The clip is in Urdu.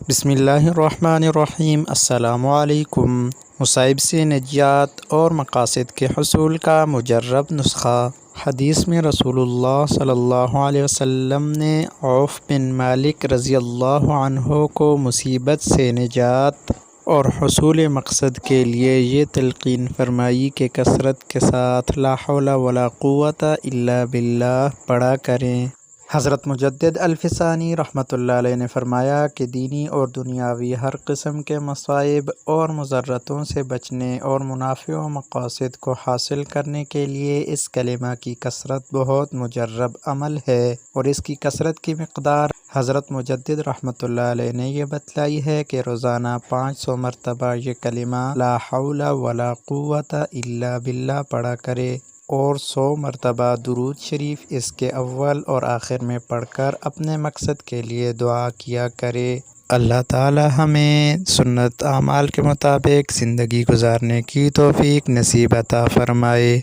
بسم اللہ الرحمن الرحیم۔ السلام علیکم۔ مصائب سے نجات اور مقاصد کے حصول کا مجرب نسخہ۔ حدیث میں رسول اللہ صلی اللہ علیہ وسلم نے عوف بن مالک رضی اللہ عنہ کو مصیبت سے نجات اور حصول مقصد کے لیے یہ تلقین فرمائی کہ کثرت کے ساتھ لا حول ولا قوت الا باللہ پڑھا کریں۔ حضرت مجدد الفسانی رحمۃ اللہ علیہ نے فرمایا کہ دینی اور دنیاوی ہر قسم کے مصائب اور مضرتوں سے بچنے اور منافع و مقاصد کو حاصل کرنے کے لیے اس کلمہ کی کثرت بہت مجرب عمل ہے، اور اس کی کثرت کی مقدار حضرت مجدد رحمۃ اللہ علیہ نے یہ بتلائی ہے کہ روزانہ 500 مرتبہ یہ کلمہ لا حول ولا قوت الا باللہ پڑھا کرے، اور 100 مرتبہ درود شریف اس کے اول اور آخر میں پڑھ کر اپنے مقصد کے لیے دعا کیا کرے۔ اللہ تعالی ہمیں سنت اعمال کے مطابق زندگی گزارنے کی توفیق نصیب عطا فرمائے۔